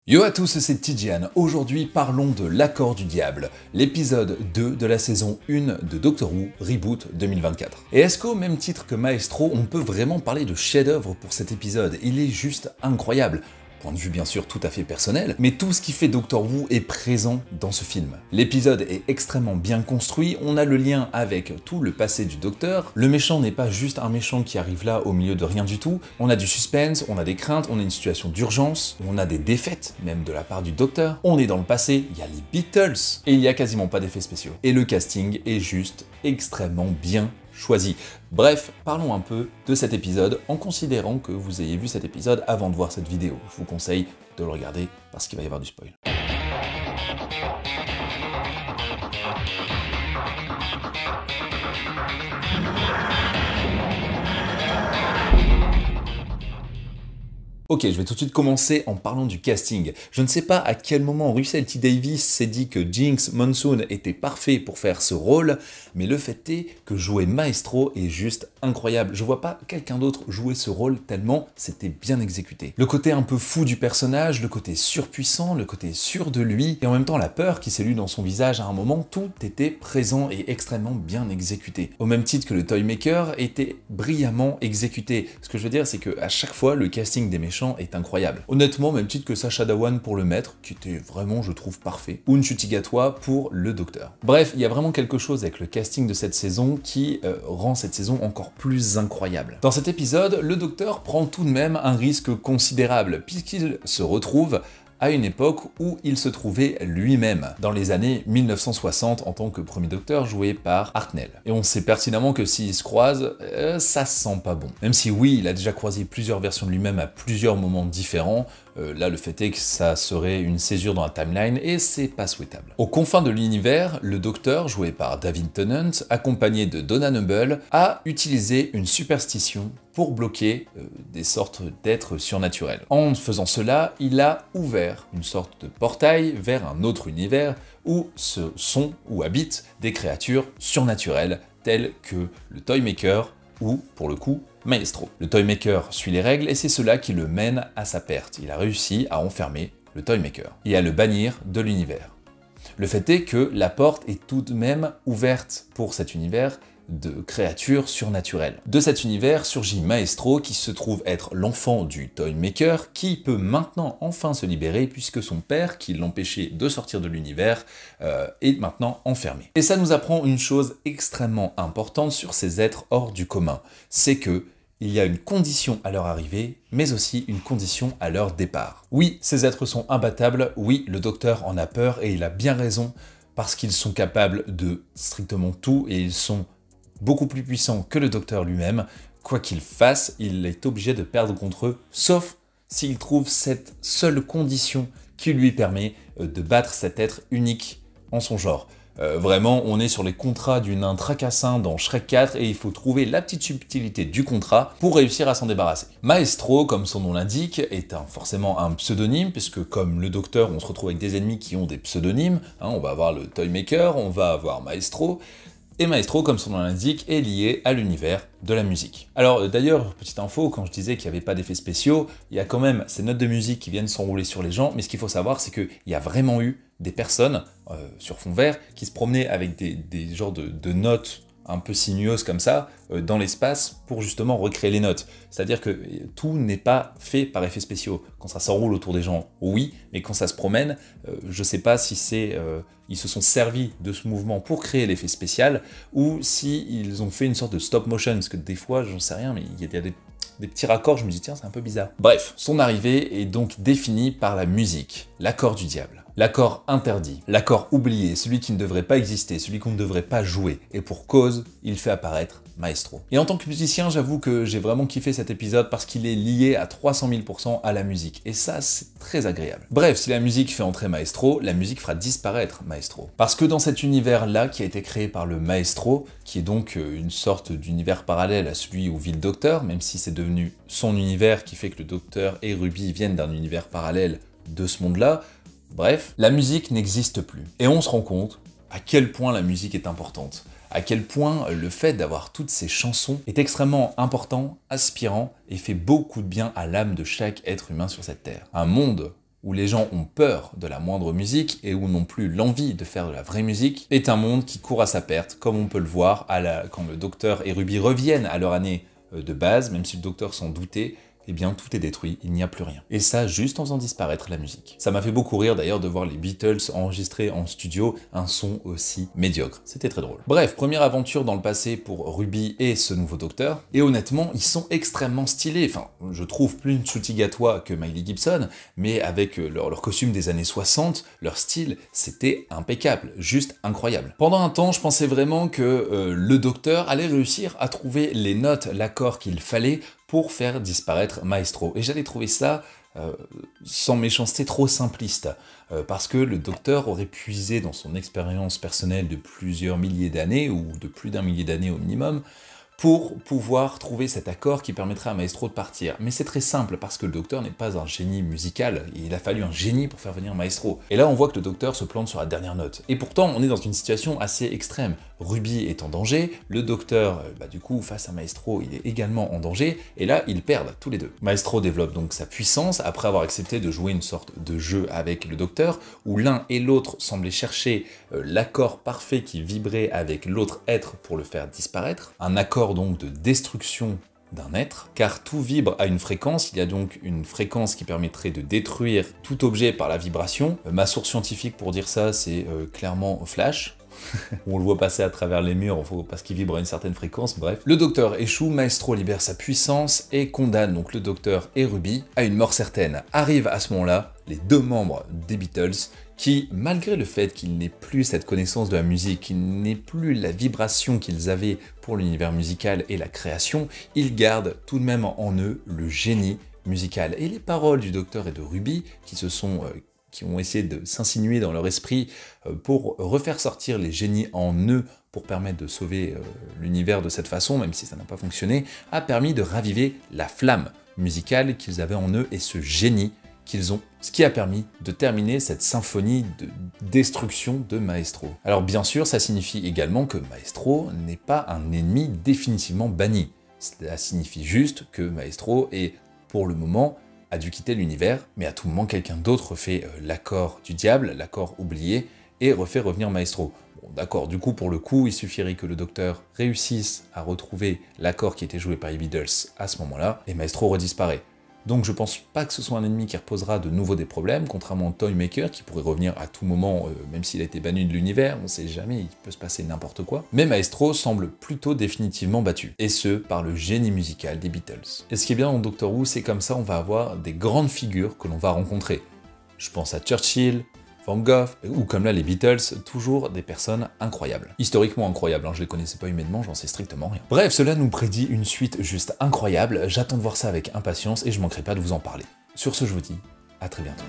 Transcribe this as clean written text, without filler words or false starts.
Yo à tous, c'est Tidjian. Aujourd'hui, parlons de L'accord du diable, l'épisode 2 de la saison 1 de Doctor Who Reboot 2024. Et est-ce qu'au même titre que Maestro, on peut vraiment parler de chef-d'œuvre pour cet épisode? Il est juste incroyable. Point de vue bien sûr tout à fait personnel, mais tout ce qui fait Doctor Who est présent dans ce film. L'épisode est extrêmement bien construit, on a le lien avec tout le passé du Docteur, le méchant n'est pas juste un méchant qui arrive là au milieu de rien du tout, on a du suspense, on a des craintes, on a une situation d'urgence, on a des défaites, même de la part du Docteur, on est dans le passé, il y a les Beatles, et il n'y a quasiment pas d'effets spéciaux. Et le casting est juste extrêmement bien choisi. Bref, parlons un peu de cet épisode en considérant que vous ayez vu cet épisode avant de voir cette vidéo. Je vous conseille de le regarder parce qu'il va y avoir du spoil. Ok, je vais tout de suite commencer en parlant du casting. Je ne sais pas à quel moment Russell T Davies s'est dit que Jinx Monsoon était parfait pour faire ce rôle, mais le fait est que jouer Maestro est juste incroyable. Je vois pas quelqu'un d'autre jouer ce rôle tellement c'était bien exécuté. Le côté un peu fou du personnage, le côté surpuissant, le côté sûr de lui, et en même temps la peur qui s'est lue dans son visage à un moment, tout était présent et extrêmement bien exécuté. Au même titre que le Toymaker était brillamment exécuté. Ce que je veux dire, c'est que à chaque fois, le casting des méchants est incroyable. Honnêtement, même titre que Sacha Dhawan pour le maître, qui était vraiment, je trouve, parfait, ou Ncuti Gatwa pour le docteur. Bref, il y a vraiment quelque chose avec le casting de cette saison qui rend cette saison encore plus incroyable. Dans cet épisode, le docteur prend tout de même un risque considérable, puisqu'il se retrouve à une époque où il se trouvait lui-même, dans les années 1960 en tant que premier docteur joué par Hartnell. Et on sait pertinemment que s'ils se croisent, ça sent pas bon. Même si oui, il a déjà croisé plusieurs versions de lui-même à plusieurs moments différents, là le fait est que ça serait une césure dans la timeline et c'est pas souhaitable. Aux confins de l'univers, le docteur, joué par David Tennant, accompagné de Donna Noble, a utilisé une superstition pour bloquer des sortes d'êtres surnaturels. En faisant cela, il a ouvert une sorte de portail vers un autre univers où se sont ou habitent des créatures surnaturelles telles que le Toymaker ou, pour le coup, Maestro. Le Toymaker suit les règles et c'est cela qui le mène à sa perte. Il a réussi à enfermer le Toymaker et à le bannir de l'univers. Le fait est que la porte est tout de même ouverte pour cet univers de créatures surnaturelles. De cet univers surgit Maestro qui se trouve être l'enfant du Toymaker qui peut maintenant enfin se libérer puisque son père, qui l'empêchait de sortir de l'univers, est maintenant enfermé. Et ça nous apprend une chose extrêmement importante sur ces êtres hors du commun, c'est que il y a une condition à leur arrivée, mais aussi une condition à leur départ. Oui, ces êtres sont imbattables, oui, le docteur en a peur et il a bien raison parce qu'ils sont capables de strictement tout et ils sont beaucoup plus puissant que le docteur lui-même. Quoi qu'il fasse, il est obligé de perdre contre eux, sauf s'il trouve cette seule condition qui lui permet de battre cet être unique en son genre. Vraiment, on est sur les contrats du nain Tracassin dans Shrek 4 et il faut trouver la petite subtilité du contrat pour réussir à s'en débarrasser. Maestro, comme son nom l'indique, est forcément un pseudonyme, puisque comme le docteur, on se retrouve avec des ennemis qui ont des pseudonymes. On va avoir le Toymaker, on va avoir Maestro. Et Maestro, comme son nom l'indique, est lié à l'univers de la musique. Alors d'ailleurs, petite info, quand je disais qu'il n'y avait pas d'effets spéciaux, il y a quand même ces notes de musique qui viennent s'enrouler sur les gens, mais ce qu'il faut savoir, c'est qu'il y a vraiment eu des personnes sur fond vert qui se promenaient avec des genres de notes un peu sinueuses comme ça, dans l'espace, pour justement recréer les notes. C'est-à-dire que tout n'est pas fait par effets spéciaux. Quand ça s'enroule autour des gens, oui, mais quand ça se promène, je sais pas si c'est... ils se sont servis de ce mouvement pour créer l'effet spécial, ou si ils ont fait une sorte de stop motion, parce que des fois, j'en sais rien, mais il y a des petits raccords, je me dis tiens, c'est un peu bizarre. Bref, son arrivée est donc définie par la musique, l'accord du diable. L'accord interdit, l'accord oublié, celui qui ne devrait pas exister, celui qu'on ne devrait pas jouer. Et pour cause, il fait apparaître Maestro. Et en tant que musicien, j'avoue que j'ai vraiment kiffé cet épisode parce qu'il est lié à 300 000 % à la musique. Et ça, c'est très agréable. Bref, si la musique fait entrer Maestro, la musique fera disparaître Maestro. Parce que dans cet univers-là, qui a été créé par le Maestro, qui est donc une sorte d'univers parallèle à celui où vit le Docteur, même si c'est devenu son univers qui fait que le Docteur et Ruby viennent d'un univers parallèle de ce monde-là, bref, la musique n'existe plus. Et on se rend compte à quel point la musique est importante, à quel point le fait d'avoir toutes ces chansons est extrêmement important, aspirant et fait beaucoup de bien à l'âme de chaque être humain sur cette terre. Un monde où les gens ont peur de la moindre musique et où n'ont plus l'envie de faire de la vraie musique, est un monde qui court à sa perte, comme on peut le voir quand le Docteur et Ruby reviennent à leur année de base, même si le Docteur s'en doutait, eh bien tout est détruit, il n'y a plus rien. Et ça, juste en faisant disparaître la musique. Ça m'a fait beaucoup rire d'ailleurs de voir les Beatles enregistrer en studio un son aussi médiocre. C'était très drôle. Bref, première aventure dans le passé pour Ruby et ce nouveau Docteur, et honnêtement, ils sont extrêmement stylés. Enfin, je trouve plus Ncuti Gatwa que Miley Gibson, mais avec leur costume des années 60, leur style, c'était impeccable, juste incroyable. Pendant un temps, je pensais vraiment que le Docteur allait réussir à trouver les notes, l'accord qu'il fallait pour faire disparaître Maestro. Et j'allais trouver ça, sans méchanceté, trop simpliste, parce que le Docteur aurait puisé dans son expérience personnelle de plusieurs milliers d'années, ou de plus d'un millier d'années au minimum, pour pouvoir trouver cet accord qui permettrait à Maestro de partir. Mais c'est très simple, parce que le Docteur n'est pas un génie musical, il a fallu un génie pour faire venir Maestro. Et là on voit que le Docteur se plante sur la dernière note. Et pourtant on est dans une situation assez extrême. Ruby est en danger, le Docteur, du coup, face à Maestro, il est également en danger, et là, ils perdent tous les deux. Maestro développe donc sa puissance, après avoir accepté de jouer une sorte de jeu avec le Docteur, où l'un et l'autre semblaient chercher l'accord parfait qui vibrait avec l'autre être pour le faire disparaître, un accord donc de destruction d'un être, car tout vibre à une fréquence, il y a donc une fréquence qui permettrait de détruire tout objet par la vibration. Ma source scientifique pour dire ça, c'est clairement Flash. On le voit passer à travers les murs parce qu'il vibre à une certaine fréquence, bref. Le Docteur échoue, Maestro libère sa puissance et condamne donc le Docteur et Ruby à une mort certaine. Arrivent à ce moment-là les deux membres des Beatles qui, malgré le fait qu'ils n'aient plus cette connaissance de la musique, qu'ils n'aient plus la vibration qu'ils avaient pour l'univers musical et la création, ils gardent tout de même en eux le génie musical. Et les paroles du Docteur et de Ruby, qui ont essayé de s'insinuer dans leur esprit pour refaire sortir les génies en eux pour permettre de sauver l'univers de cette façon, même si ça n'a pas fonctionné, a permis de raviver la flamme musicale qu'ils avaient en eux et ce génie qu'ils ont, ce qui a permis de terminer cette symphonie de destruction de Maestro. Alors bien sûr, ça signifie également que Maestro n'est pas un ennemi définitivement banni. Cela signifie juste que Maestro est, pour le moment, a dû quitter l'univers, mais à tout moment, quelqu'un d'autre refait l'accord du diable, l'accord oublié, et refait revenir Maestro. Bon, d'accord, du coup, pour le coup, il suffirait que le Docteur réussisse à retrouver l'accord qui était joué par les Beatles à ce moment-là, et Maestro redisparaît. Donc je pense pas que ce soit un ennemi qui reposera de nouveau des problèmes, contrairement au Toymaker qui pourrait revenir à tout moment, même s'il a été banni de l'univers, on sait jamais, il peut se passer n'importe quoi. Mais Maestro semble plutôt définitivement battu, et ce, par le génie musical des Beatles. Et ce qui est bien dans Doctor Who, c'est comme ça on va avoir des grandes figures que l'on va rencontrer. Je pense à Churchill, Van Gogh, ou comme là les Beatles, toujours des personnes incroyables. Historiquement incroyables, je les connaissais pas humainement, j'en sais strictement rien. Bref, cela nous prédit une suite juste incroyable, j'attends de voir ça avec impatience et je manquerai pas de vous en parler. Sur ce, je vous dis à très bientôt.